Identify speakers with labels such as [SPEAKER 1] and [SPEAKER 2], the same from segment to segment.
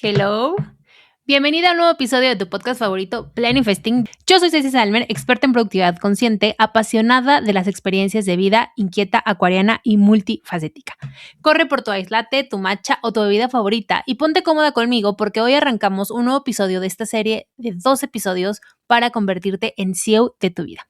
[SPEAKER 1] Hello. Bienvenida a un nuevo episodio de tu podcast favorito, Planifesting. Yo soy Ceci Salmer, experta en productividad consciente, apasionada de las experiencias de vida, inquieta, acuariana y multifacética. Corre por tu ice latte, tu matcha o tu bebida favorita y ponte cómoda conmigo porque hoy arrancamos un nuevo episodio de esta serie de 2 episodios para convertirte en CEO de tu vida.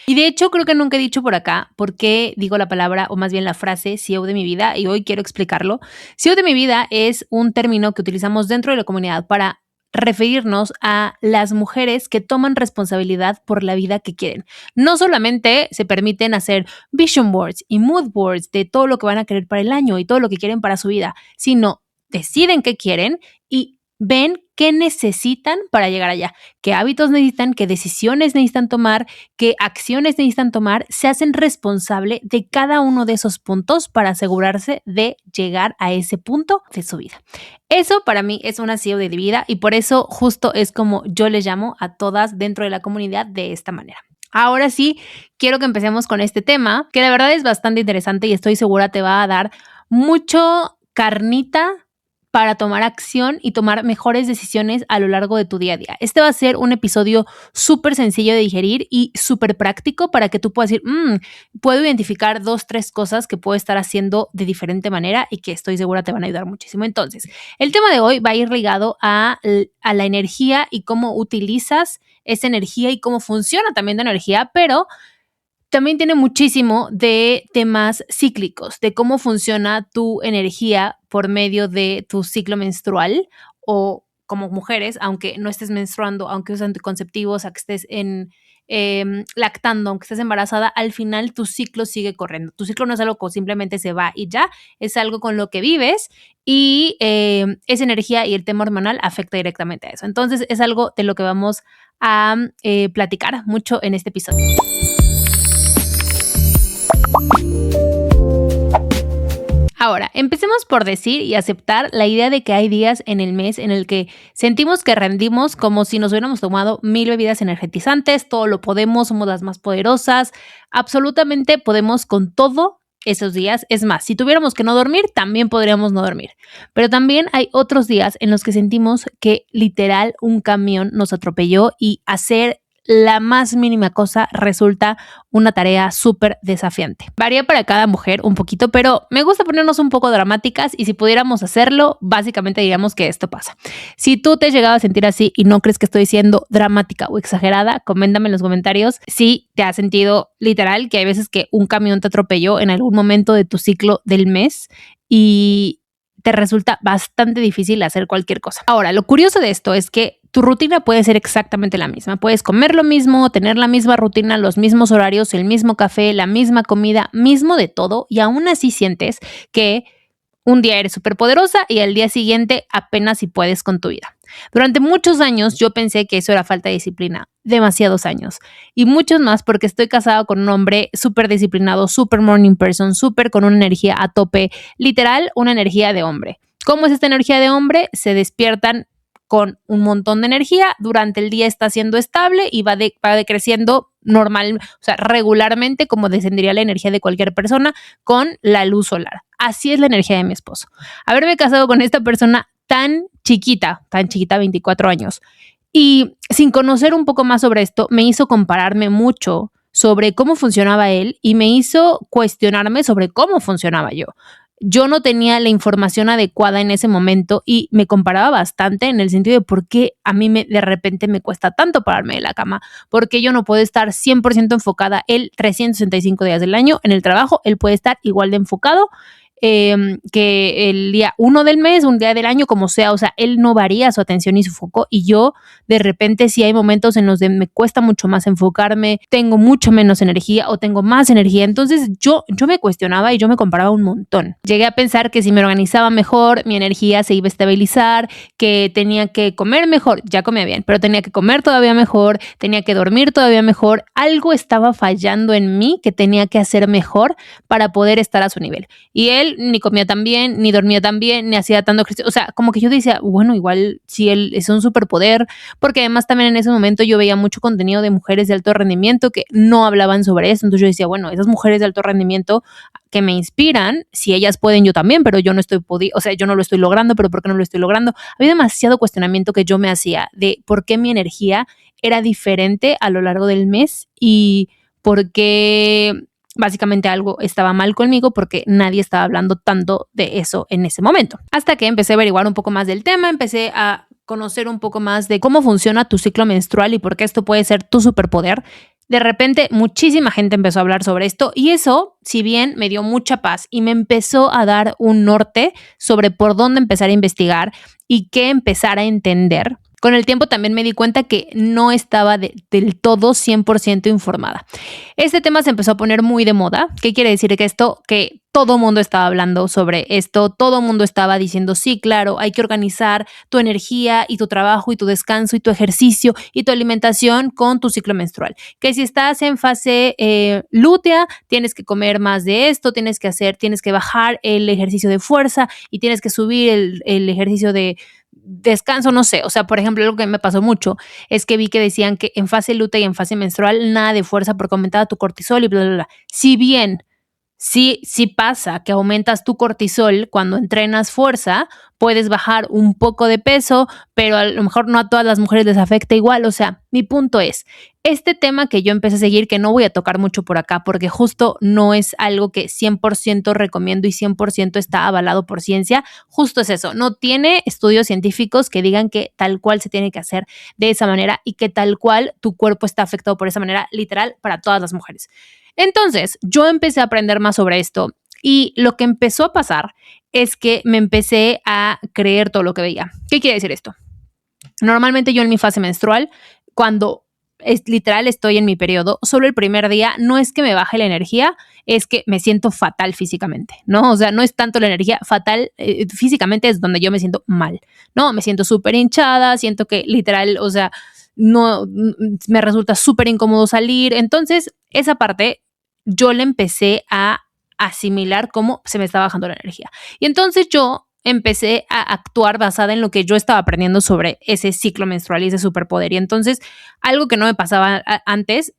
[SPEAKER 1] Y de hecho creo que nunca he dicho por acá por qué digo la palabra o más bien la frase CEO de mi vida y hoy quiero explicarlo. CEO de mi vida es un término que utilizamos dentro de la comunidad para referirnos a las mujeres que toman responsabilidad por la vida que quieren. No solamente se permiten hacer vision boards y mood boards de todo lo que van a querer para el año y todo lo que quieren para su vida, sino deciden qué quieren y ven qué necesitan para llegar allá, qué hábitos necesitan, qué decisiones necesitan tomar, qué acciones necesitan tomar, se hacen responsable de cada uno de esos puntos para asegurarse de llegar a ese punto de su vida. Eso para mí es una CEO de vida y por eso justo es como yo les llamo a todas dentro de la comunidad de esta manera. Ahora sí, quiero que empecemos con este tema, que la verdad es bastante interesante y estoy segura te va a dar mucho carnita para tomar acción y tomar mejores decisiones a lo largo de tu día a día. Este va a ser un episodio súper sencillo de digerir y súper práctico para que tú puedas decir, puedo identificar 2, 3 cosas que puedo estar haciendo de diferente manera y que estoy segura te van a ayudar muchísimo. Entonces, el tema de hoy va a ir ligado a la energía y cómo utilizas esa energía y cómo funciona también la energía, pero también tiene muchísimo de temas cíclicos, de cómo funciona tu energía por medio de tu ciclo menstrual o como mujeres, aunque no estés menstruando, aunque uses anticonceptivos, aunque estés lactando, aunque estés embarazada, al final tu ciclo sigue corriendo. Tu ciclo no es algo que simplemente se va y ya, es algo con lo que vives y esa energía y el tema hormonal afecta directamente a eso. Entonces es algo de lo que vamos a platicar mucho en este episodio. Ahora, empecemos por decir y aceptar la idea de que hay días en el mes en el que sentimos que rendimos como si nos hubiéramos tomado 1000 bebidas energetizantes, todo lo podemos, somos las más poderosas, absolutamente podemos con todo esos días. Es más, si tuviéramos que no dormir, también podríamos no dormir. Pero también hay otros días en los que sentimos que literal un camión nos atropelló y hacer la más mínima cosa resulta una tarea súper desafiante. Varía para cada mujer un poquito, pero me gusta ponernos un poco dramáticas y si pudiéramos hacerlo, básicamente diríamos que esto pasa. Si tú te has llegado a sentir así y no crees que estoy siendo dramática o exagerada, coméntame en los comentarios si te has sentido literal, que hay veces que un camión te atropelló en algún momento de tu ciclo del mes y te resulta bastante difícil hacer cualquier cosa. Ahora, lo curioso de esto es que tu rutina puede ser exactamente la misma. Puedes comer lo mismo, tener la misma rutina, los mismos horarios, el mismo café, la misma comida, mismo de todo, y aún así sientes que un día eres súper poderosa y al día siguiente apenas si puedes con tu vida. Durante muchos años yo pensé que eso era falta de disciplina, demasiados años, y muchos más porque estoy casada con un hombre súper disciplinado, súper morning person, súper con una energía a tope, literal una energía de hombre. ¿Cómo es esta energía de hombre? Se despiertan con un montón de energía, durante el día está siendo estable y va decreciendo normal, o sea, regularmente como descendería la energía de cualquier persona con la luz solar. Así es la energía de mi esposo. Haberme casado con esta persona tan chiquita, 24 años, y sin conocer un poco más sobre esto, me hizo compararme mucho sobre cómo funcionaba él y me hizo cuestionarme sobre cómo funcionaba yo. Yo no tenía la información adecuada en ese momento y me comparaba bastante en el sentido de por qué a mí de repente me cuesta tanto pararme de la cama, porque yo no puedo estar 100% enfocada él 365 días del año en el trabajo, él puede estar igual de enfocado que el día 1 del mes, un día del año, como sea, o sea, él no varía su atención y su foco y yo de repente sí hay momentos en los que me cuesta mucho más enfocarme, tengo mucho menos energía o tengo más energía, entonces yo me cuestionaba y yo me comparaba un montón. Llegué a pensar que si me organizaba mejor, mi energía se iba a estabilizar, que tenía que comer mejor, ya comía bien, pero tenía que comer todavía mejor, tenía que dormir todavía mejor, algo estaba fallando en mí que tenía que hacer mejor para poder estar a su nivel. Y él él ni comía tan bien, ni dormía tan bien, ni hacía tanto ejercicio. O sea, como que yo decía, bueno, igual si él es un superpoder, porque además también en ese momento yo veía mucho contenido de mujeres de alto rendimiento que no hablaban sobre eso. Entonces yo decía, bueno, esas mujeres de alto rendimiento que me inspiran, si ellas pueden, yo también, pero yo no estoy o sea, yo no lo estoy logrando, pero ¿por qué no lo estoy logrando? Había demasiado cuestionamiento que yo me hacía de por qué mi energía era diferente a lo largo del mes y por qué básicamente algo estaba mal conmigo porque nadie estaba hablando tanto de eso en ese momento. Hasta que empecé a averiguar un poco más del tema, empecé a conocer un poco más de cómo funciona tu ciclo menstrual y por qué esto puede ser tu superpoder. De repente, muchísima gente empezó a hablar sobre esto y eso, si bien me dio mucha paz y me empezó a dar un norte sobre por dónde empezar a investigar y qué empezar a entender, con el tiempo también me di cuenta que no estaba del todo 100% informada. Este tema se empezó a poner muy de moda. ¿Qué quiere decir que esto? Que todo mundo estaba hablando sobre esto, todo mundo estaba diciendo, sí, claro, hay que organizar tu energía y tu trabajo y tu descanso y tu ejercicio y tu alimentación con tu ciclo menstrual. Que si estás en fase lútea, tienes que comer más de esto, tienes que bajar el ejercicio de fuerza y tienes que subir el ejercicio de descanso, no sé. O sea, por ejemplo, lo que me pasó mucho es que vi que decían que en fase lútea y en fase menstrual nada de fuerza porque aumentaba tu cortisol y bla, bla, bla. Si bien sí pasa que aumentas tu cortisol cuando entrenas fuerza, puedes bajar un poco de peso, pero a lo mejor no a todas las mujeres les afecta igual. O sea, mi punto es, este tema que yo empecé a seguir, que no voy a tocar mucho por acá, porque justo no es algo que 100% recomiendo y 100% está avalado por ciencia, justo es eso, no tiene estudios científicos que digan que tal cual se tiene que hacer de esa manera y que tal cual tu cuerpo está afectado por esa manera, literal, para todas las mujeres. Entonces, yo empecé a aprender más sobre esto y lo que empezó a pasar es que me empecé a creer todo lo que veía. ¿Qué quiere decir esto? Normalmente yo en mi fase menstrual, cuando es literal estoy en mi periodo, solo el primer día no es que me baje la energía, es que me siento fatal físicamente, ¿no? O sea, no es tanto la energía fatal, físicamente es donde yo me siento mal, ¿no? Me siento súper hinchada, siento que literal, o sea, no, me resulta súper incómodo salir. Entonces, esa parte yo le empecé a asimilar cómo se me estaba bajando la energía. Y entonces yo empecé a actuar basada en lo que yo estaba aprendiendo sobre ese ciclo menstrual y ese superpoder. Y entonces, algo que no me pasaba antes,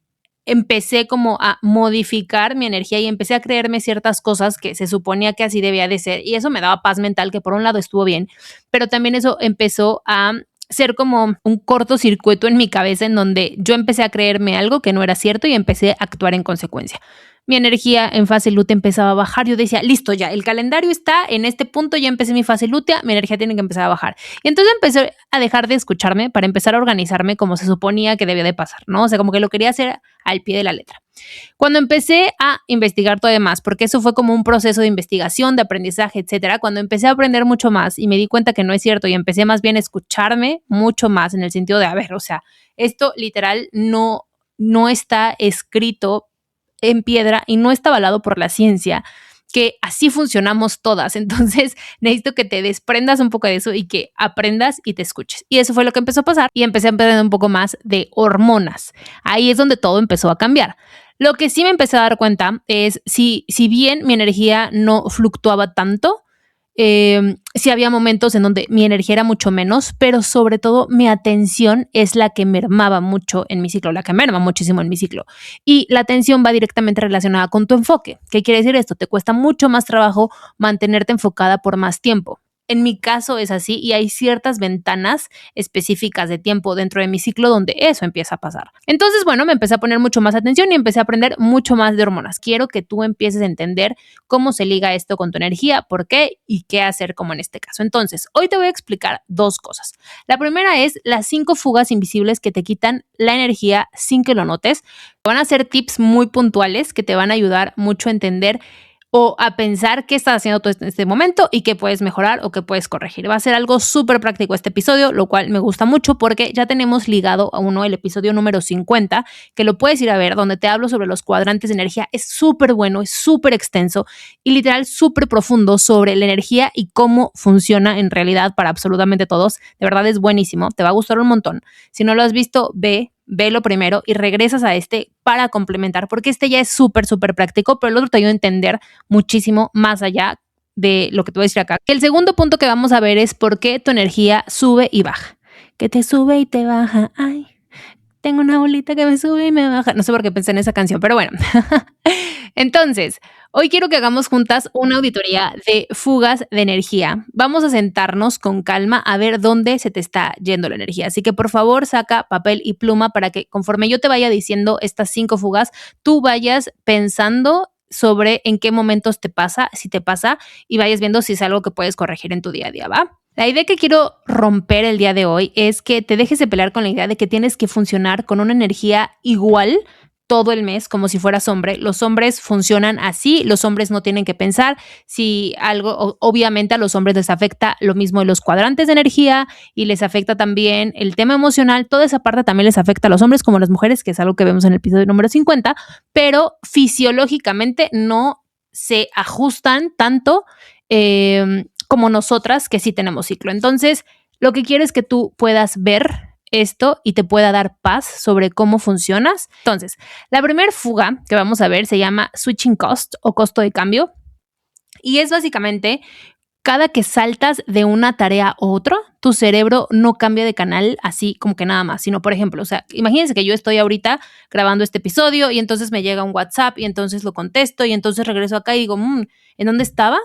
[SPEAKER 1] empecé como a modificar mi energía y empecé a creerme ciertas cosas que se suponía que así debía de ser. Y eso me daba paz mental, que por un lado estuvo bien, pero también eso empezó a ser como un cortocircuito en mi cabeza en donde yo empecé a creerme algo que no era cierto y empecé a actuar en consecuencia. Mi energía en fase lútea empezaba a bajar. Yo decía, listo ya, el calendario está en este punto, ya empecé mi fase lútea, mi energía tiene que empezar a bajar. Y entonces empecé a dejar de escucharme para empezar a organizarme como se suponía que debía de pasar, ¿no? O sea, como que lo quería hacer al pie de la letra. Cuando empecé a investigar todo demás, porque eso fue como un proceso de investigación, de aprendizaje, etcétera, cuando empecé a aprender mucho más y me di cuenta que no es cierto y empecé más bien a escucharme mucho más en el sentido de, a ver, o sea, esto literal no está escrito en piedra y no está avalado por la ciencia, que así funcionamos todas. Entonces necesito que te desprendas un poco de eso y que aprendas y te escuches. Y eso fue lo que empezó a pasar y empecé a aprender un poco más de hormonas. Ahí es donde todo empezó a cambiar. Lo que sí me empecé a dar cuenta es si bien mi energía no fluctuaba tanto, sí había momentos en donde mi energía era mucho menos, pero sobre todo mi atención es la que mermaba mucho en mi ciclo, la que merma muchísimo en mi ciclo. Y la atención va directamente relacionada con tu enfoque. ¿Qué quiere decir esto? Te cuesta mucho más trabajo mantenerte enfocada por más tiempo. En mi caso es así y hay ciertas ventanas específicas de tiempo dentro de mi ciclo donde eso empieza a pasar. Entonces, bueno, me empecé a poner mucho más atención y empecé a aprender mucho más de hormonas. Quiero que tú empieces a entender cómo se liga esto con tu energía, por qué y qué hacer como en este caso. Entonces, hoy te voy a explicar dos cosas. La primera es las 5 fugas invisibles que te quitan la energía sin que lo notes. Van a ser tips muy puntuales que te van a ayudar mucho a entender o a pensar qué estás haciendo tú en este momento y qué puedes mejorar o qué puedes corregir. Va a ser algo súper práctico este episodio, lo cual me gusta mucho porque ya tenemos ligado a uno el episodio número 50, que lo puedes ir a ver, donde te hablo sobre los cuadrantes de energía. Es súper bueno, es súper extenso y literal súper profundo sobre la energía y cómo funciona en realidad para absolutamente todos. De verdad es buenísimo, te va a gustar un montón. Si no lo has visto, velo primero y regresas a este para complementar, porque este ya es súper, súper práctico, pero el otro te ayuda a entender muchísimo más allá de lo que te voy a decir acá. El segundo punto que vamos a ver es por qué tu energía sube y baja. Que te sube y te baja. Ay, tengo una bolita que me sube y me baja. No sé por qué pensé en esa canción, pero bueno. Entonces, hoy quiero que hagamos juntas una auditoría de fugas de energía. Vamos a sentarnos con calma a ver dónde se te está yendo la energía. Así que por favor saca papel y pluma para que conforme yo te vaya diciendo estas 5 fugas, tú vayas pensando sobre en qué momentos te pasa, si te pasa, y vayas viendo si es algo que puedes corregir en tu día a día, ¿va? La idea que quiero romper el día de hoy es que te dejes de pelear con la idea de que tienes que funcionar con una energía igual todo el mes como si fueras hombre. Los hombres funcionan así, los hombres no tienen que pensar si algo, obviamente a los hombres les afecta lo mismo de los cuadrantes de energía y les afecta también el tema emocional, toda esa parte también les afecta a los hombres como a las mujeres, que es algo que vemos en el episodio número 50, pero fisiológicamente no se ajustan tanto como nosotras que sí tenemos ciclo. Entonces, lo que quiero es que tú puedas ver esto y te pueda dar paz sobre cómo funcionas. Entonces, la primera fuga que vamos a ver se llama switching cost o costo de cambio y es básicamente cada que saltas de una tarea a otra, tu cerebro no cambia de canal así como que nada más, sino por ejemplo, o sea, imagínense que yo estoy ahorita grabando este episodio y entonces me llega un WhatsApp y entonces lo contesto y entonces regreso acá y digo, ¿en dónde estaba?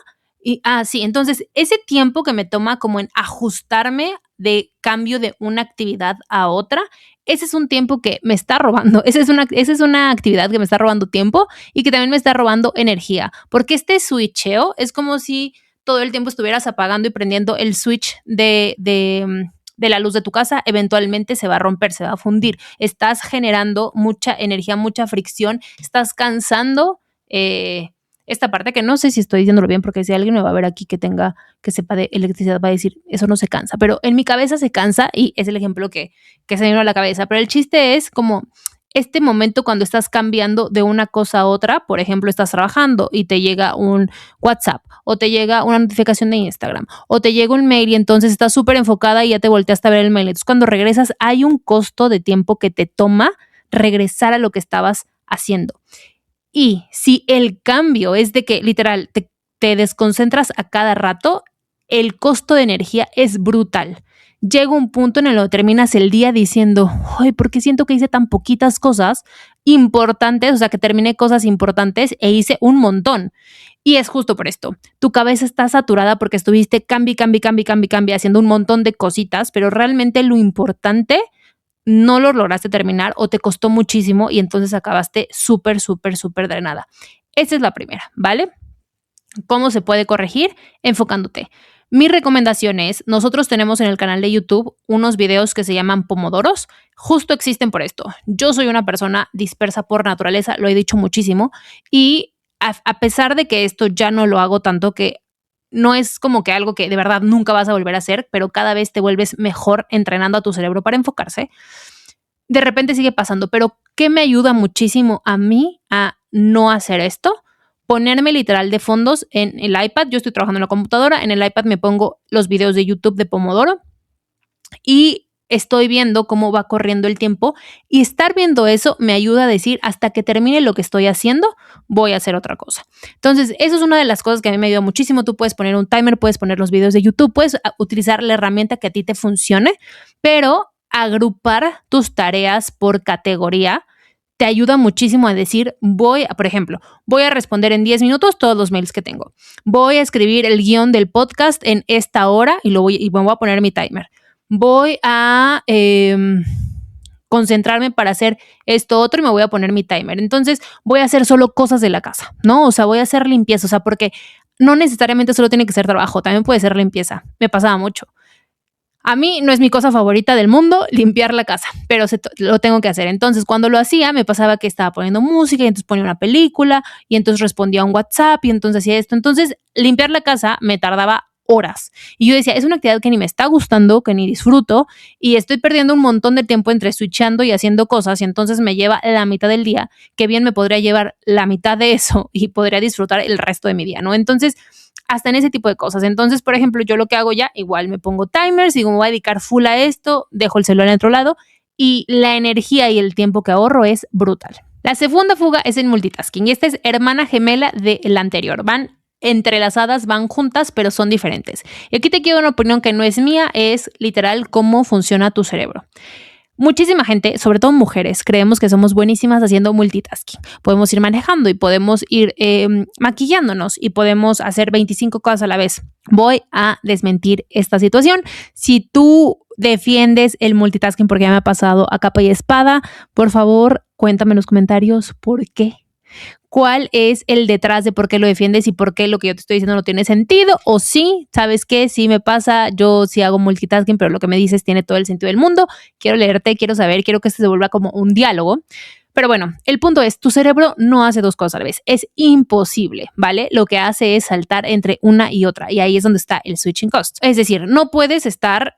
[SPEAKER 1] Y, sí, entonces ese tiempo que me toma como en ajustarme de cambio de una actividad a otra, ese es un tiempo que me está robando, esa es una actividad que me está robando tiempo y que también me está robando energía, porque este switcheo es como si todo el tiempo estuvieras apagando y prendiendo el switch de la luz de tu casa, eventualmente se va a romper, se va a fundir. Estás generando mucha energía, mucha fricción, estás cansando esta parte que no sé si estoy diciéndolo bien, porque si alguien me va a ver aquí que sepa de electricidad va a decir, eso no se cansa, pero en mi cabeza se cansa y es el ejemplo que se me vino a la cabeza, pero el chiste es como este momento cuando estás cambiando de una cosa a otra, por ejemplo, estás trabajando y te llega un WhatsApp o te llega una notificación de Instagram o te llega un mail y entonces estás súper enfocada y ya te volteaste a ver el mail. Entonces, cuando regresas, hay un costo de tiempo que te toma regresar a lo que estabas haciendo. Y si el cambio es de que literal te desconcentras a cada rato, el costo de energía es brutal. Llega un punto en el que terminas el día diciendo, ay, ¿por qué siento que hice tan poquitas cosas importantes? O sea, que terminé cosas importantes e hice un montón. Y es justo por esto. Tu cabeza está saturada porque estuviste cambie, haciendo un montón de cositas, pero realmente lo importante no lo lograste terminar o te costó muchísimo y entonces acabaste súper drenada. Esa es la primera, ¿vale? ¿Cómo se puede corregir? Enfocándote. Mi recomendación es, nosotros tenemos en el canal de YouTube unos videos que se llaman pomodoros, justo existen por esto. Yo soy una persona dispersa por naturaleza, lo he dicho muchísimo, y a pesar de que esto ya no lo hago tanto, que no es como que algo que de verdad nunca vas a volver a hacer, pero cada vez te vuelves mejor entrenando a tu cerebro para enfocarse, de repente sigue pasando. Pero ¿qué me ayuda muchísimo a mí a no hacer esto? Ponerme literal de fondos en el iPad. Yo estoy trabajando en la computadora, en el iPad me pongo los videos de YouTube de Pomodoro y estoy viendo cómo va corriendo el tiempo y estar viendo eso me ayuda a decir hasta que termine lo que estoy haciendo, voy a hacer otra cosa. Entonces, eso es una de las cosas que a mí me ayuda muchísimo. Tú puedes poner un timer, puedes poner los videos de YouTube, puedes utilizar la herramienta que a ti te funcione, pero agrupar tus tareas por categoría te ayuda muchísimo a decir, por ejemplo, voy a responder en 10 minutos todos los mails que tengo. Voy a escribir el guión del podcast en esta hora y me voy a poner mi timer. Voy a concentrarme para hacer esto otro y me voy a poner mi timer. Entonces voy a hacer solo cosas de la casa, ¿no? O sea, voy a hacer limpieza, o sea, porque no necesariamente solo tiene que ser trabajo, también puede ser limpieza. Me pasaba mucho. A mí no es mi cosa favorita del mundo limpiar la casa, pero lo tengo que hacer. Entonces, cuando lo hacía, me pasaba que estaba poniendo música y entonces ponía una película y entonces respondía a un WhatsApp y entonces hacía esto. Entonces, limpiar la casa me tardaba horas. Y yo decía, es una actividad que ni me está gustando, que ni disfruto y estoy perdiendo un montón de tiempo entre switchando y haciendo cosas y entonces me lleva la mitad del día, que bien me podría llevar la mitad de eso y podría disfrutar el resto de mi día, ¿no? Entonces, hasta en ese tipo de cosas. Entonces, por ejemplo, yo lo que hago ya, igual me pongo timers, digo, me voy a dedicar full a esto, dejo el celular en otro lado y la energía y el tiempo que ahorro es brutal. La segunda fuga es en multitasking y esta es hermana gemela de la anterior. Van entrelazadas, van juntas, pero son diferentes. Y aquí te quiero una opinión que no es mía, es literal cómo funciona tu cerebro. Muchísima gente, sobre todo mujeres, creemos que somos buenísimas haciendo multitasking. Podemos ir manejando y podemos ir maquillándonos y podemos hacer 25 cosas a la vez. Voy a desmentir esta situación. Si tú defiendes el multitasking porque ya me ha pasado a capa y espada, por favor, cuéntame en los comentarios por qué. ¿Cuál es el detrás de por qué lo defiendes y por qué lo que yo te estoy diciendo no tiene sentido? O sí, ¿sabes qué? Sí me pasa, yo sí hago multitasking, pero lo que me dices tiene todo el sentido del mundo. Quiero leerte, quiero saber, quiero que esto se vuelva como un diálogo. Pero bueno, el punto es, tu cerebro no hace dos cosas a la vez. Es imposible, ¿vale? Lo que hace es saltar entre una y otra. Y ahí es donde está el switching cost. Es decir, no puedes estar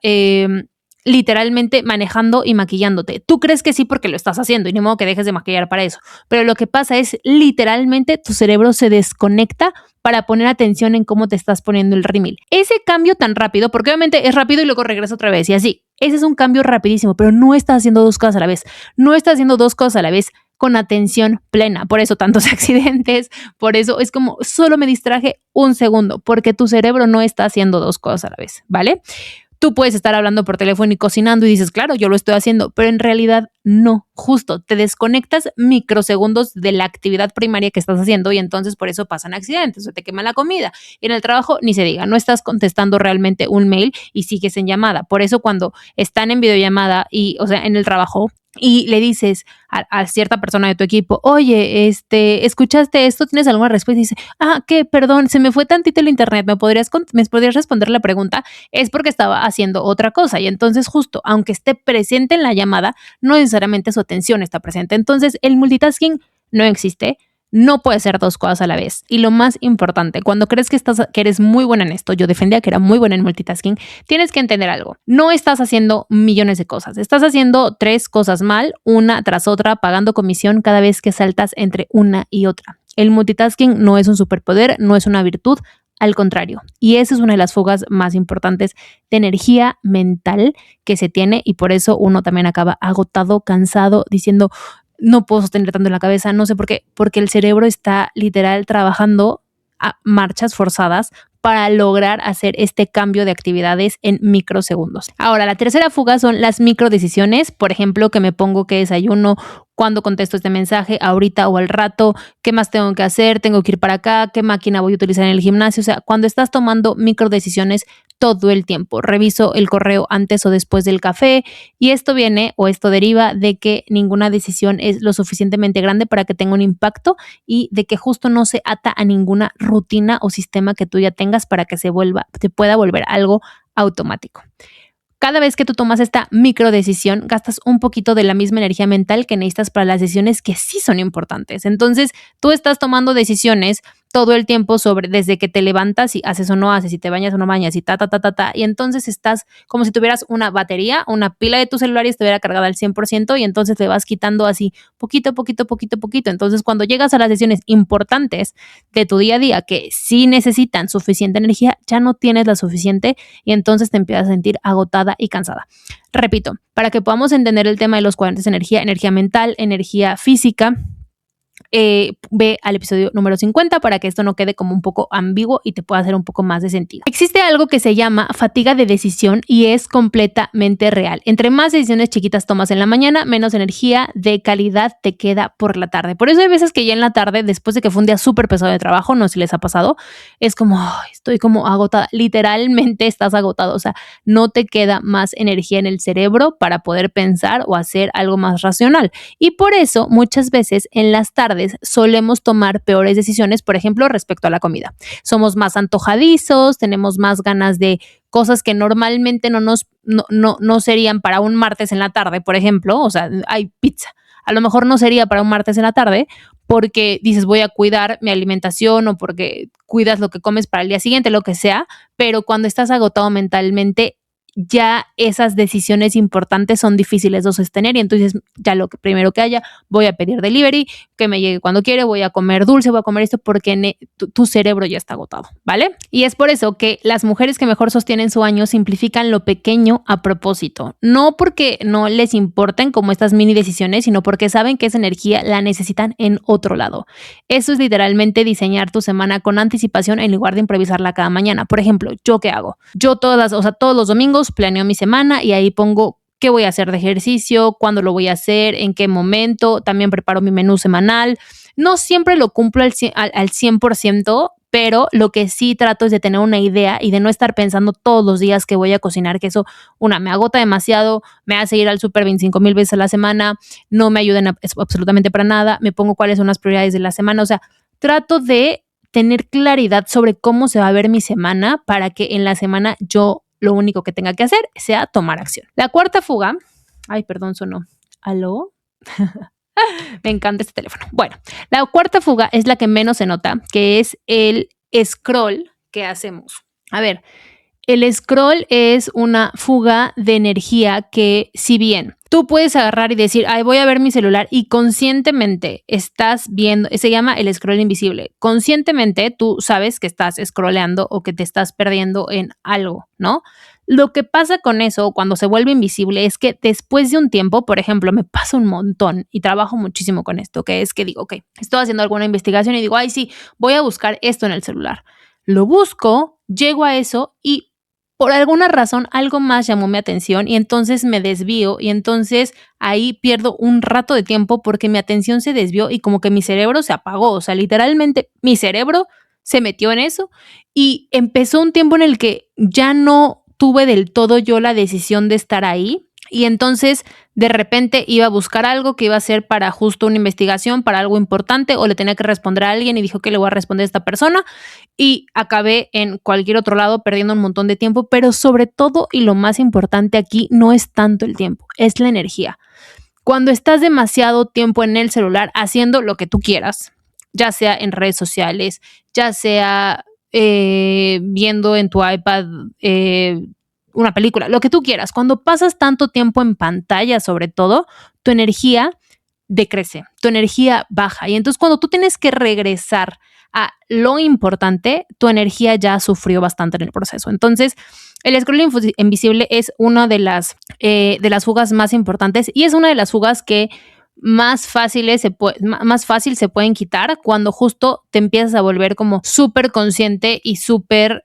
[SPEAKER 1] literalmente manejando y maquillándote. Tú crees que sí porque lo estás haciendo y ni modo que dejes de maquillar para eso. Pero lo que pasa es literalmente tu cerebro se desconecta para poner atención en cómo te estás poniendo el rímel. Ese cambio tan rápido, porque obviamente es rápido y luego regresa otra vez y así. Ese es un cambio rapidísimo, pero no estás haciendo dos cosas a la vez. No estás haciendo dos cosas a la vez con atención plena. Por eso tantos accidentes, por eso es como solo me distraje un segundo, porque tu cerebro no está haciendo dos cosas a la vez, ¿vale? Tú puedes estar hablando por teléfono y cocinando y dices, claro, yo lo estoy haciendo, pero en realidad no, justo te desconectas microsegundos de la actividad primaria que estás haciendo y entonces por eso pasan accidentes, o te quema la comida. Y en el trabajo ni se diga, no estás contestando realmente un mail y sigues en llamada. Por eso cuando están en videollamada y, o sea, en el trabajo, y le dices a cierta persona de tu equipo, oye, ¿escuchaste esto? ¿Tienes alguna respuesta? Y dice, ¿qué? Perdón, se me fue tantito el internet, ¿me podrías responder la pregunta? Es porque estaba haciendo otra cosa y entonces justo, aunque esté presente en la llamada, no necesariamente su atención está presente. Entonces, el multitasking no existe. No puede ser dos cosas a la vez. Y lo más importante, cuando crees que eres muy buena en esto, yo defendía que era muy buena en multitasking, tienes que entender algo. No estás haciendo millones de cosas. Estás haciendo 3 cosas mal, una tras otra, pagando comisión cada vez que saltas entre una y otra. El multitasking no es un superpoder, no es una virtud, al contrario. Y esa es una de las fugas más importantes de energía mental que se tiene y por eso uno también acaba agotado, cansado, diciendo, no puedo sostener tanto en la cabeza, no sé por qué, porque el cerebro está literal trabajando a marchas forzadas para lograr hacer este cambio de actividades en microsegundos. Ahora, la tercera fuga son las microdecisiones, por ejemplo, que me pongo que desayuno, cuándo contesto este mensaje, ahorita o al rato, qué más tengo que hacer, tengo que ir para acá, qué máquina voy a utilizar en el gimnasio, o sea, cuando estás tomando microdecisiones todo el tiempo, reviso el correo antes o después del café y esto viene o esto deriva de que ninguna decisión es lo suficientemente grande para que tenga un impacto y de que justo no se ata a ninguna rutina o sistema que tú ya tengas para que se pueda volver algo automático. Cada vez que tú tomas esta microdecisión, gastas un poquito de la misma energía mental que necesitas para las decisiones que sí son importantes. Entonces, tú estás tomando decisiones todo el tiempo sobre desde que te levantas y haces o no haces, si te bañas o no bañas y y entonces estás como si tuvieras una batería, una pila de tu celular y estuviera cargada al 100% y entonces le vas quitando así poquito. Entonces, cuando llegas a las decisiones importantes de tu día a día que sí necesitan suficiente energía, ya no tienes la suficiente y entonces te empiezas a sentir agotada y cansada. Repito, para que podamos entender el tema de los cuadrantes de energía mental, energía física, ve al episodio número 50 para que esto no quede como un poco ambiguo y te pueda hacer un poco más de sentido. Existe algo que se llama fatiga de decisión y es completamente real. Entre más decisiones chiquitas tomas en la mañana, menos energía de calidad te queda por la tarde. Por eso hay veces que ya en la tarde, después de que fue un día súper pesado de trabajo, no sé si les ha pasado, es como, estoy como agotada. Literalmente estás agotado, o sea, no te queda más energía en el cerebro para poder pensar o hacer algo más racional. Y por eso muchas veces en las tardes solemos tomar peores decisiones, por ejemplo, respecto a la comida. Somos más antojadizos, tenemos más ganas de cosas que normalmente no serían para un martes en la tarde, por ejemplo, o sea, hay pizza. A lo mejor no sería para un martes en la tarde porque dices voy a cuidar mi alimentación o porque cuidas lo que comes para el día siguiente, lo que sea, pero cuando estás agotado mentalmente, ya esas decisiones importantes son difíciles de sostener y entonces ya lo que primero que haya, voy a pedir delivery, que me llegue cuando quiere, voy a comer dulce, voy a comer esto porque tu cerebro ya está agotado, ¿vale? Y es por eso que las mujeres que mejor sostienen su año simplifican lo pequeño a propósito, no porque no les importen como estas mini decisiones, sino porque saben que esa energía la necesitan en otro lado. Eso es literalmente diseñar tu semana con anticipación en lugar de improvisarla cada mañana. Por ejemplo, ¿yo qué hago? Yo todos los domingos planeo mi semana y ahí pongo qué voy a hacer de ejercicio, cuándo lo voy a hacer, en qué momento. También preparo mi menú semanal. No siempre lo cumplo al 100%, pero lo que sí trato es de tener una idea y de no estar pensando todos los días que voy a cocinar, que eso, me agota demasiado, me hace ir al súper 25,000 veces a la semana, no me ayudan absolutamente para nada, me pongo cuáles son las prioridades de la semana. O sea, trato de tener claridad sobre cómo se va a ver mi semana para que en la semana yo lo único que tenga que hacer sea tomar acción. La cuarta fuga, sonó. ¿Aló? Me encanta este teléfono. Bueno, la cuarta fuga es la que menos se nota, que es el scroll que hacemos. A ver, el scroll es una fuga de energía que, si bien tú puedes agarrar y decir, voy a ver mi celular y conscientemente estás viendo, se llama el scroll invisible. Conscientemente tú sabes que estás scrolleando o que te estás perdiendo en algo, ¿no? Lo que pasa con eso cuando se vuelve invisible es que después de un tiempo, por ejemplo, me pasa un montón y trabajo muchísimo con esto, que es que digo, ok, estoy haciendo alguna investigación y digo, sí, voy a buscar esto en el celular. Lo busco, llego a eso y por alguna razón algo más llamó mi atención y entonces me desvío y entonces ahí pierdo un rato de tiempo porque mi atención se desvió y como que mi cerebro se apagó. O sea, literalmente mi cerebro se metió en eso y empezó un tiempo en el que ya no tuve del todo yo la decisión de estar ahí. Y entonces de repente iba a buscar algo que iba a ser para justo una investigación, para algo importante, o le tenía que responder a alguien y dijo que le voy a responder a esta persona y acabé en cualquier otro lado perdiendo un montón de tiempo, pero sobre todo y lo más importante aquí no es tanto el tiempo, es la energía. Cuando estás demasiado tiempo en el celular haciendo lo que tú quieras, ya sea en redes sociales, ya sea viendo en tu iPad una película, lo que tú quieras. Cuando pasas tanto tiempo en pantalla, sobre todo, tu energía decrece, tu energía baja. Y entonces cuando tú tienes que regresar a lo importante, tu energía ya sufrió bastante en el proceso. Entonces, el scroll invisible es una de las fugas más importantes y es una de las fugas que más fácil se pueden quitar cuando justo te empiezas a volver como súper consciente y súper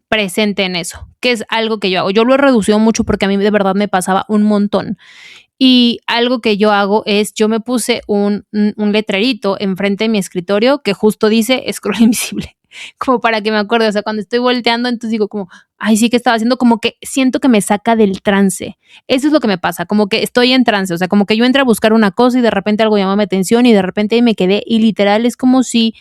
[SPEAKER 1] presente en eso, que es algo que yo hago. Yo lo he reducido mucho porque a mí de verdad me pasaba un montón. Y algo que yo hago es, yo me puse un letrerito enfrente de mi escritorio que justo dice scroll invisible, como para que me acuerde. O sea, cuando estoy volteando, entonces digo como, sí que estaba haciendo, como que siento que me saca del trance. Eso es lo que me pasa, como que estoy en trance. O sea, como que yo entré a buscar una cosa y de repente algo llamó mi atención y de repente ahí me quedé y literal es como si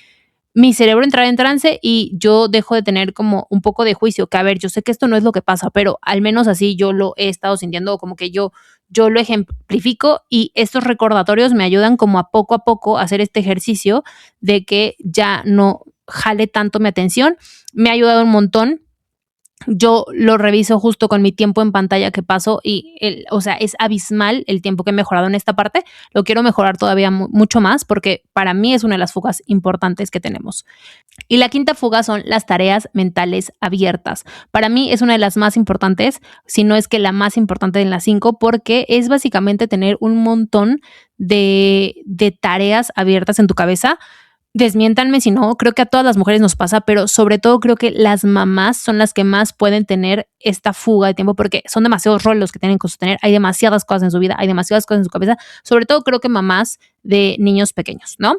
[SPEAKER 1] mi cerebro entrara en trance y yo dejo de tener como un poco de juicio, que a ver, yo sé que esto no es lo que pasa, pero al menos así yo lo he estado sintiendo, como que yo lo ejemplifico y estos recordatorios me ayudan como a poco a hacer este ejercicio de que ya no jale tanto mi atención. Me ha ayudado un montón. Yo lo reviso justo con mi tiempo en pantalla que paso y es abismal el tiempo que he mejorado en esta parte. Lo quiero mejorar todavía mucho más porque para mí es una de las fugas importantes que tenemos. Y la quinta fuga son las tareas mentales abiertas. Para mí es una de las más importantes, si no es que la más importante de las 5, porque es básicamente tener un montón de tareas abiertas en tu cabeza. Desmiéntanme si no, creo que a todas las mujeres nos pasa, pero sobre todo creo que las mamás son las que más pueden tener esta fuga de tiempo porque son demasiados roles los que tienen que sostener, hay demasiadas cosas en su vida, hay demasiadas cosas en su cabeza, sobre todo creo que mamás de niños pequeños, ¿no?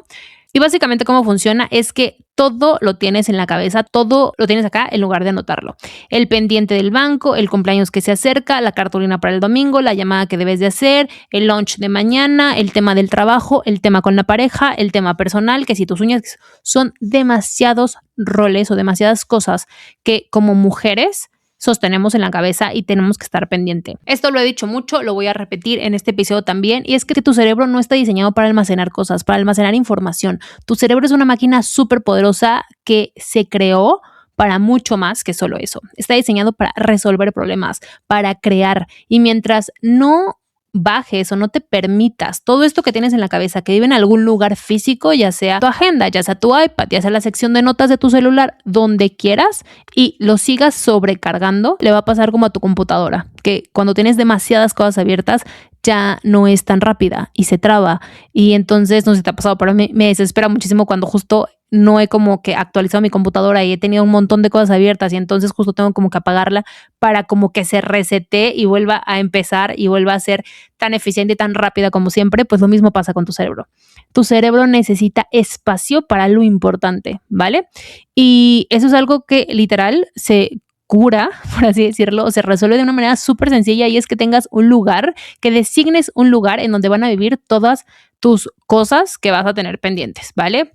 [SPEAKER 1] Y básicamente cómo funciona es que todo lo tienes en la cabeza, todo lo tienes acá en lugar de anotarlo. El pendiente del banco, el cumpleaños que se acerca, la cartulina para el domingo, la llamada que debes de hacer, el lunch de mañana, el tema del trabajo, el tema con la pareja, el tema personal, que si tus uñas, son demasiados roles o demasiadas cosas que como mujeres sostenemos en la cabeza y tenemos que estar pendiente. Esto lo he dicho mucho, lo voy a repetir en este episodio también, y es que tu cerebro no está diseñado para almacenar cosas, para almacenar información. Tu cerebro es una máquina súper poderosa que se creó para mucho más que solo eso. Está diseñado para resolver problemas, para crear. Y mientras no bajes o no te permitas todo esto que tienes en la cabeza que vive en algún lugar físico, ya sea tu agenda, ya sea tu iPad, ya sea la sección de notas de tu celular, donde quieras, y lo sigas sobrecargando, le va a pasar como a tu computadora, que cuando tienes demasiadas cosas abiertas ya no es tan rápida y se traba. Y entonces, no sé si te ha pasado, pero me desespera muchísimo cuando justo no he como que actualizado mi computadora y he tenido un montón de cosas abiertas y entonces justo tengo como que apagarla para como que se resete y vuelva a empezar y vuelva a ser tan eficiente y tan rápida como siempre. Pues lo mismo pasa con tu cerebro. Tu cerebro necesita espacio para lo importante, ¿vale? Y eso es algo que literal se cura, por así decirlo, o se resuelve de una manera súper sencilla, y es que tengas un lugar, que designes un lugar en donde van a vivir todas tus cosas que vas a tener pendientes, ¿vale?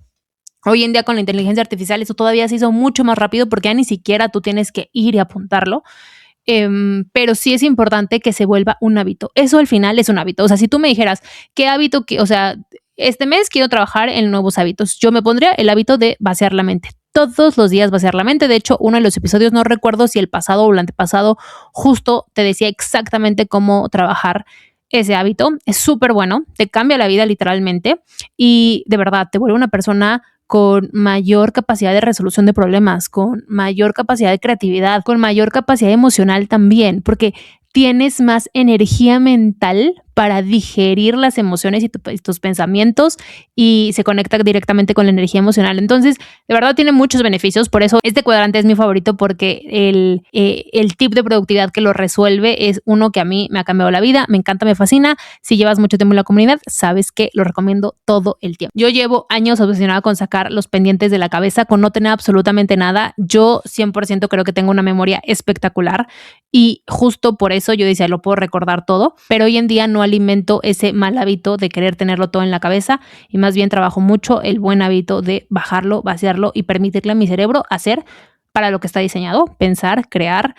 [SPEAKER 1] Hoy en día con la inteligencia artificial eso todavía se hizo mucho más rápido porque ya ni siquiera tú tienes que ir y apuntarlo. Pero sí es importante que se vuelva un hábito. Eso al final es un hábito. O sea, si tú me dijeras, ¿qué hábito? O sea, este mes quiero trabajar en nuevos hábitos. Yo me pondría el hábito de vaciar la mente. Todos los días vaciar la mente. De hecho, uno de los episodios, no recuerdo si el pasado o el antepasado, justo te decía exactamente cómo trabajar ese hábito. Es súper bueno, te cambia la vida literalmente y de verdad te vuelve una persona con mayor capacidad de resolución de problemas, con mayor capacidad de creatividad, con mayor capacidad emocional también, porque tienes más energía mental para digerir las emociones y tus pensamientos, y se conecta directamente con la energía emocional. Entonces, de verdad tiene muchos beneficios. Por eso este cuadrante es mi favorito, porque el tip de productividad que lo resuelve es uno que a mí me ha cambiado la vida, me encanta, me fascina. Si llevas mucho tiempo en la comunidad, sabes que lo recomiendo todo el tiempo. Yo llevo años obsesionada con sacar los pendientes de la cabeza, con no tener absolutamente nada. Yo 100% creo que tengo una memoria espectacular y justo por eso yo decía, lo puedo recordar todo, pero hoy en día no alimento ese mal hábito de querer tenerlo todo en la cabeza, y más bien trabajo mucho el buen hábito de bajarlo, vaciarlo y permitirle a mi cerebro hacer para lo que está diseñado: pensar, crear,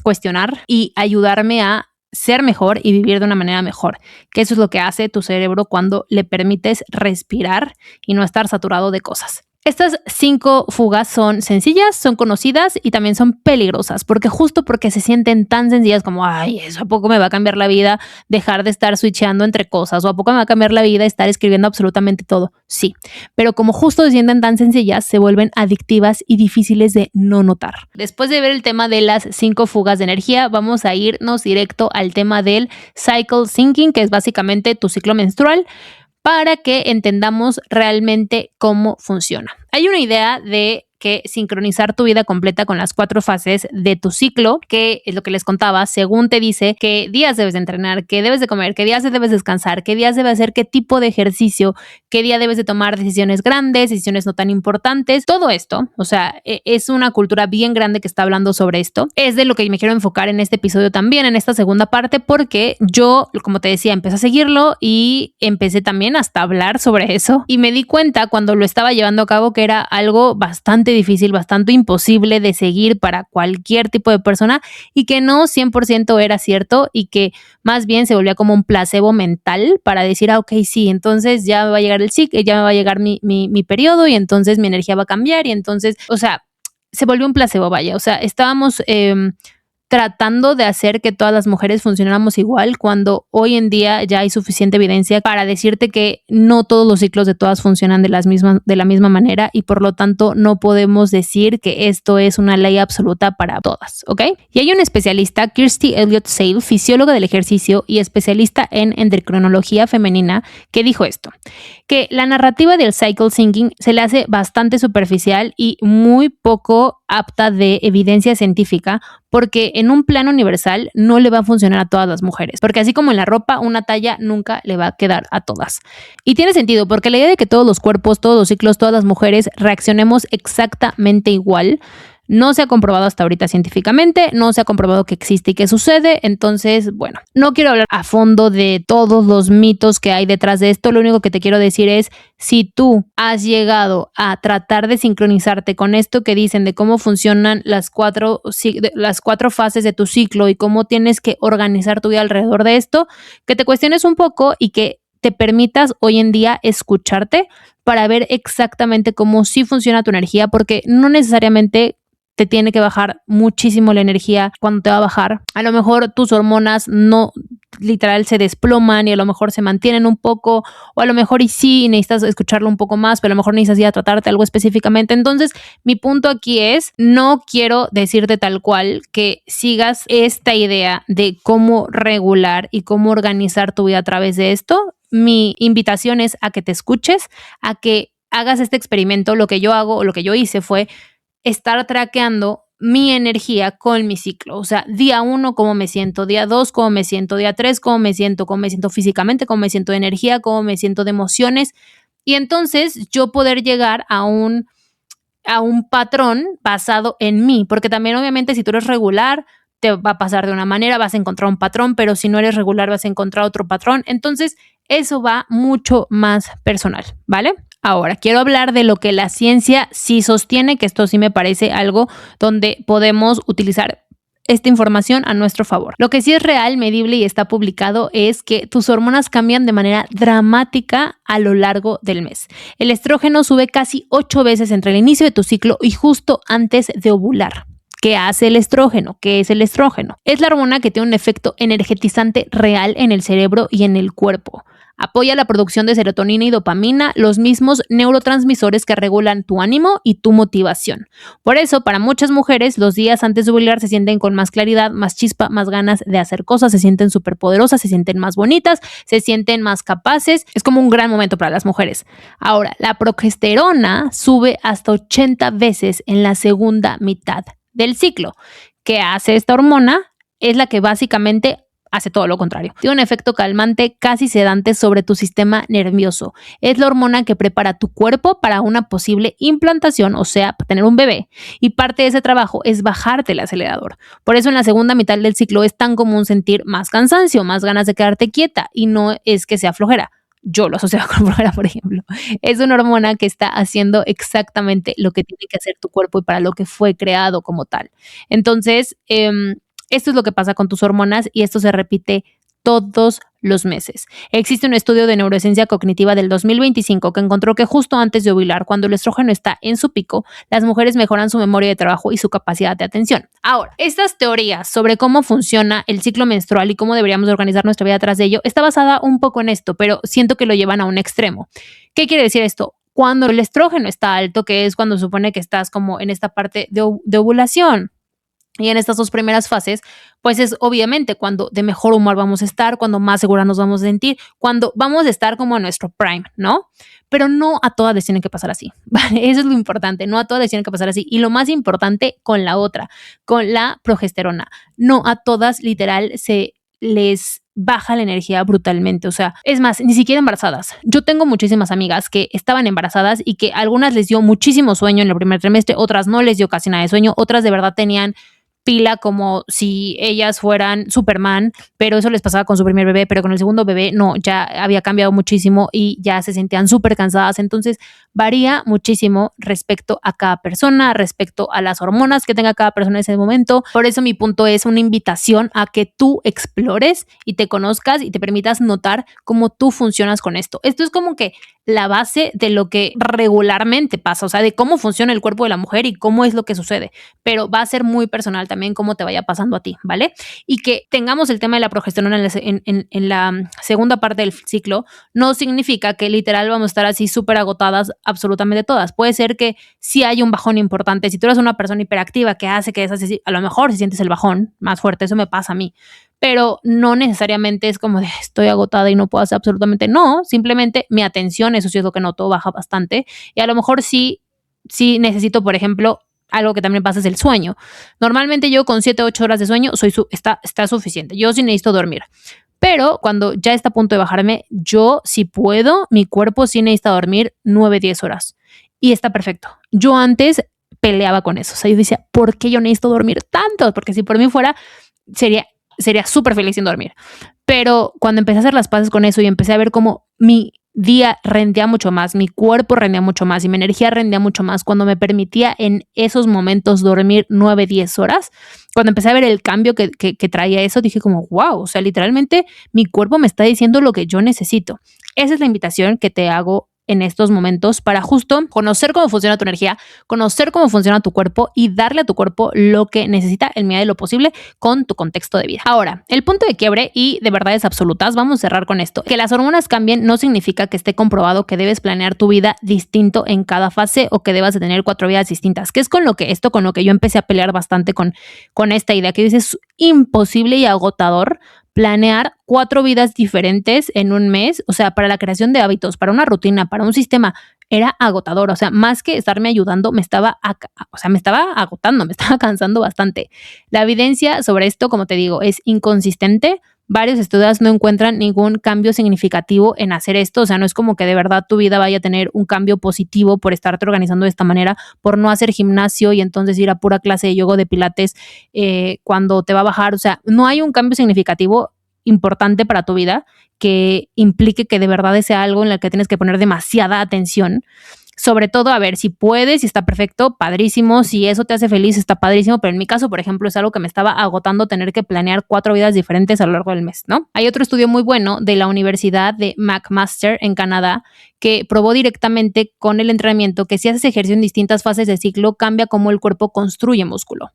[SPEAKER 1] cuestionar y ayudarme a ser mejor y vivir de una manera mejor, que eso es lo que hace tu cerebro cuando le permites respirar y no estar saturado de cosas. Estas 5 fugas son sencillas, son conocidas y también son peligrosas, porque justo porque se sienten tan sencillas como, ay, eso a poco me va a cambiar la vida dejar de estar switcheando entre cosas, o a poco me va a cambiar la vida estar escribiendo absolutamente todo. Sí, pero como justo se sienten tan sencillas, se vuelven adictivas y difíciles de no notar. Después de ver el tema de las 5 fugas de energía, vamos a irnos directo al tema del cycle syncing, que es básicamente tu ciclo menstrual, para que entendamos realmente cómo funciona. Hay una idea de que sincronizar tu vida completa con las 4 fases de tu ciclo, que es lo que les contaba, según te dice qué días debes de entrenar, qué debes de comer, qué días debes descansar, qué días debes hacer qué tipo de ejercicio, qué día debes de tomar decisiones grandes, decisiones no tan importantes. Todo esto, o sea, es una cultura bien grande que está hablando sobre esto. Es de lo que me quiero enfocar en este episodio también, en esta segunda parte, porque yo, como te decía, empecé a seguirlo y empecé también hasta a hablar sobre eso, y me di cuenta cuando lo estaba llevando a cabo que era algo bastante difícil, bastante imposible de seguir para cualquier tipo de persona, y que no 100% era cierto, y que más bien se volvía como un placebo mental para decir, ok, sí, entonces ya me va a llegar el ciclo, ya me va a llegar mi periodo, y entonces mi energía va a cambiar, y entonces, o sea, se volvió un placebo, vaya, o sea, estábamos tratando de hacer que todas las mujeres funcionáramos igual, cuando hoy en día ya hay suficiente evidencia para decirte que no todos los ciclos de todas funcionan de la misma manera, y por lo tanto no podemos decir que esto es una ley absoluta para todas, ¿ok? Y hay un especialista, Kirsty Elliott Sale, fisióloga del ejercicio y especialista en endocrinología femenina, que dijo esto, que la narrativa del cycle syncing se le hace bastante superficial y muy poco apta de evidencia científica, porque en un plano universal no le va a funcionar a todas las mujeres, porque así como en la ropa, una talla nunca le va a quedar a todas. Y tiene sentido, porque la idea de que todos los cuerpos, todos los ciclos, todas las mujeres reaccionemos exactamente igual no se ha comprobado hasta ahorita científicamente, no se ha comprobado que existe y que sucede. Entonces, bueno, no quiero hablar a fondo de todos los mitos que hay detrás de esto. Lo único que te quiero decir es, si tú has llegado a tratar de sincronizarte con esto que dicen de cómo funcionan las 4 fases de tu ciclo y cómo tienes que organizar tu vida alrededor de esto, que te cuestiones un poco y que te permitas hoy en día escucharte para ver exactamente cómo sí funciona tu energía, porque no necesariamente te tiene que bajar muchísimo la energía cuando te va a bajar. A lo mejor tus hormonas no literal se desploman y a lo mejor se mantienen un poco, o a lo mejor y sí necesitas escucharlo un poco más, pero a lo mejor necesitas ir a tratarte algo específicamente. Entonces, mi punto aquí es, no quiero decirte tal cual que sigas esta idea de cómo regular y cómo organizar tu vida a través de esto. Mi invitación es a que te escuches, a que hagas este experimento. Lo que yo hago o lo que yo hice fue estar traqueando mi energía con mi ciclo. O sea, día 1, cómo me siento, día 2, cómo me siento, día 3, cómo me siento físicamente, cómo me siento de energía, cómo me siento de emociones. Y entonces yo poder llegar a un patrón basado en mí, porque también obviamente si tú eres regular, te va a pasar de una manera, vas a encontrar un patrón, pero si no eres regular vas a encontrar otro patrón. Entonces, eso va mucho más personal, ¿vale? Ahora, quiero hablar de lo que la ciencia sí sostiene, que esto sí me parece algo donde podemos utilizar esta información a nuestro favor. Lo que sí es real, medible y está publicado es que tus hormonas cambian de manera dramática a lo largo del mes. El estrógeno sube casi 8 veces entre el inicio de tu ciclo y justo antes de ovular. ¿Qué hace el estrógeno? ¿Qué es el estrógeno? Es la hormona que tiene un efecto energetizante real en el cerebro y en el cuerpo. Apoya la producción de serotonina y dopamina, los mismos neurotransmisores que regulan tu ánimo y tu motivación. Por eso, para muchas mujeres, los días antes de ovular se sienten con más claridad, más chispa, más ganas de hacer cosas, se sienten súper poderosas, se sienten más bonitas, se sienten más capaces. Es como un gran momento para las mujeres. Ahora, la progesterona sube hasta 80 veces en la segunda mitad del ciclo. ¿Qué hace esta hormona? Es la que básicamente hace todo lo contrario. Tiene un efecto calmante casi sedante sobre tu sistema nervioso. Es la hormona que prepara tu cuerpo para una posible implantación, o sea, para tener un bebé. Y parte de ese trabajo es bajarte el acelerador. Por eso en la segunda mitad del ciclo es tan común sentir más cansancio, más ganas de quedarte quieta, y no es que sea flojera. Yo lo asociaba con flojera, por ejemplo. Es una hormona que está haciendo exactamente lo que tiene que hacer tu cuerpo y para lo que fue creado como tal. Entonces, esto es lo que pasa con tus hormonas y esto se repite todos los meses. Existe un estudio de neurociencia cognitiva del 2025 que encontró que justo antes de ovular, cuando el estrógeno está en su pico, las mujeres mejoran su memoria de trabajo y su capacidad de atención. Ahora, estas teorías sobre cómo funciona el ciclo menstrual y cómo deberíamos organizar nuestra vida tras de ello está basada un poco en esto, pero siento que lo llevan a un extremo. ¿Qué quiere decir esto? Cuando el estrógeno está alto, que es cuando se supone que estás como en esta parte de ovulación, y en estas 2 primeras fases, pues es obviamente cuando de mejor humor vamos a estar, cuando más segura nos vamos a sentir, cuando vamos a estar como en nuestro prime, ¿no? Pero no a todas les tienen que pasar así, ¿vale? Eso es lo importante, no a todas les tienen que pasar así. Y lo más importante con la otra, con la progesterona, no a todas literal se les baja la energía brutalmente, o sea, es más, ni siquiera embarazadas. Yo tengo muchísimas amigas que estaban embarazadas y que a algunas les dio muchísimo sueño en el primer trimestre, otras no les dio casi nada de sueño, otras de verdad tenían pila como si ellas fueran Superman, pero eso les pasaba con su primer bebé, pero con el segundo bebé no, ya había cambiado muchísimo y ya se sentían súper cansadas. Entonces varía muchísimo respecto a cada persona, respecto a las hormonas que tenga cada persona en ese momento. Por eso mi punto es una invitación a que tú explores y te conozcas y te permitas notar cómo tú funcionas con esto. Esto es como que la base de lo que regularmente pasa, o sea, de cómo funciona el cuerpo de la mujer y cómo es lo que sucede, pero va a ser muy personal también cómo te vaya pasando a ti, ¿vale? Y que tengamos el tema de la progesterona en la segunda parte del ciclo no significa que literal vamos a estar así súper agotadas absolutamente todas. Puede ser que sí haya un bajón importante. Si tú eres una persona hiperactiva que hace que esas, a lo mejor si sientes el bajón más fuerte, eso me pasa a mí, pero no necesariamente es como de estoy agotada y no puedo hacer absolutamente no, simplemente mi atención, eso sí es lo que noto, baja bastante y a lo mejor sí necesito, por ejemplo, algo que también pasa es el sueño. Normalmente yo con 7 o 8 horas de sueño está suficiente, yo sí necesito dormir, pero cuando ya está a punto de bajarme, yo si puedo, mi cuerpo sí necesita dormir 9, 10 horas y está perfecto. Yo antes peleaba con eso, o sea, yo decía, ¿por qué yo necesito dormir tanto? Porque si por mí fuera, sería súper feliz sin dormir. Pero cuando empecé a hacer las paces con eso y empecé a ver cómo mi día rendía mucho más, mi cuerpo rendía mucho más y mi energía rendía mucho más cuando me permitía en esos momentos dormir 9, 10 horas. Cuando empecé a ver el cambio que traía eso, dije como, wow, o sea, literalmente mi cuerpo me está diciendo lo que yo necesito. Esa es la invitación que te hago en estos momentos para justo conocer cómo funciona tu energía, conocer cómo funciona tu cuerpo y darle a tu cuerpo lo que necesita en medida de lo posible con tu contexto de vida. Ahora, el punto de quiebre y de verdades absolutas, vamos a cerrar con esto. Que las hormonas cambien no significa que esté comprobado que debes planear tu vida distinto en cada fase o que debas de tener 4 vidas distintas, que es con lo que yo empecé a pelear bastante con esta idea que dices es imposible y agotador planear 4 vidas diferentes en un mes, o sea, para la creación de hábitos, para una rutina, para un sistema, era agotador, o sea, más que estarme ayudando, me estaba agotando, me estaba cansando bastante. La evidencia sobre esto, como te digo, es inconsistente. Varios estudios no encuentran ningún cambio significativo en hacer esto, o sea, no es como que de verdad tu vida vaya a tener un cambio positivo por estarte organizando de esta manera, por no hacer gimnasio y entonces ir a pura clase de yoga, de pilates, cuando te va a bajar, o sea, no hay un cambio significativo importante para tu vida que implique que de verdad sea algo en el que tienes que poner demasiada atención. Sobre todo, a ver, si puedes, si está perfecto, padrísimo, si eso te hace feliz, está padrísimo, pero en mi caso, por ejemplo, es algo que me estaba agotando tener que planear 4 vidas diferentes a lo largo del mes, ¿no? Hay otro estudio muy bueno de la Universidad de McMaster en Canadá que probó directamente con el entrenamiento que si haces ejercicio en distintas fases del ciclo, cambia cómo el cuerpo construye músculo.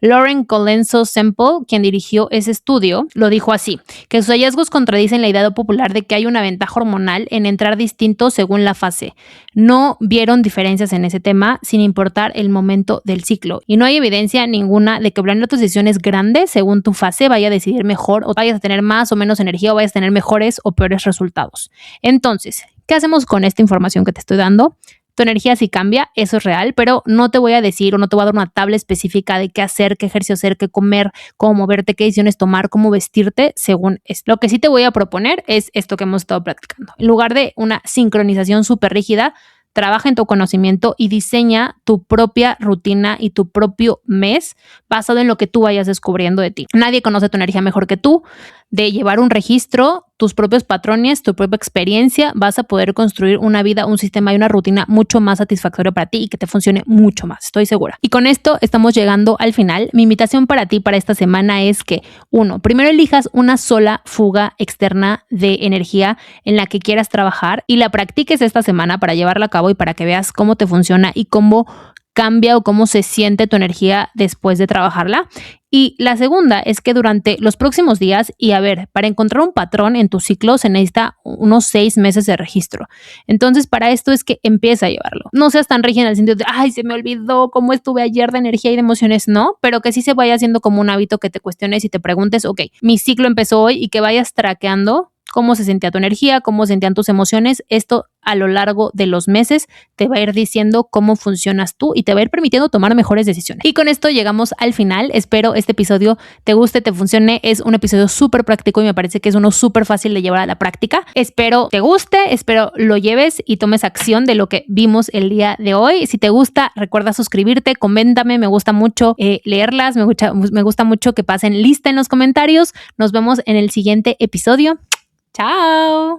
[SPEAKER 1] Lauren Colenso Semple, quien dirigió ese estudio, lo dijo así, que sus hallazgos contradicen la idea popular de que hay una ventaja hormonal en entrar distinto según la fase. No vieron diferencias en ese tema sin importar el momento del ciclo y no hay evidencia ninguna de que planear tus decisiones grandes según tu fase vaya a decidir mejor o vayas a tener más o menos energía o vayas a tener mejores o peores resultados. Entonces, ¿qué hacemos con esta información que te estoy dando? Tu energía sí cambia, eso es real, pero no te voy a decir o no te voy a dar una tabla específica de qué hacer, qué ejercicio hacer, qué comer, cómo moverte, qué decisiones tomar, cómo vestirte según esto. Lo que sí te voy a proponer es esto que hemos estado practicando. En lugar de una sincronización súper rígida, trabaja en tu conocimiento y diseña tu propia rutina y tu propio mes basado en lo que tú vayas descubriendo de ti. Nadie conoce tu energía mejor que tú. De llevar un registro, tus propios patrones, tu propia experiencia, vas a poder construir una vida, un sistema y una rutina mucho más satisfactoria para ti y que te funcione mucho más, estoy segura. Y con esto estamos llegando al final. Mi invitación para ti para esta semana es que, 1, primero elijas una sola fuga externa de energía en la que quieras trabajar y la practiques esta semana para llevarla a cabo y para que veas cómo te funciona y cómo cambia o cómo se siente tu energía después de trabajarla. Y la segunda es que durante los próximos días, y a ver, para encontrar un patrón en tu ciclo se necesita unos 6 meses de registro. Entonces, para esto es que empieza a llevarlo. No seas tan rígida en el sentido de, ay, se me olvidó cómo estuve ayer de energía y de emociones, no, pero que sí se vaya haciendo como un hábito que te cuestiones y te preguntes, ok, mi ciclo empezó hoy y que vayas traqueando cómo se sentía tu energía, cómo sentían tus emociones. Esto a lo largo de los meses te va a ir diciendo cómo funcionas tú y te va a ir permitiendo tomar mejores decisiones. Y con esto llegamos al final. Espero este episodio te guste, te funcione. Es un episodio súper práctico y me parece que es uno súper fácil de llevar a la práctica. Espero te guste, espero lo lleves y tomes acción de lo que vimos el día de hoy. Si te gusta, recuerda suscribirte, coméntame, me gusta mucho leerlas, me gusta mucho que pasen lista en los comentarios. Nos vemos en el siguiente episodio. Chao.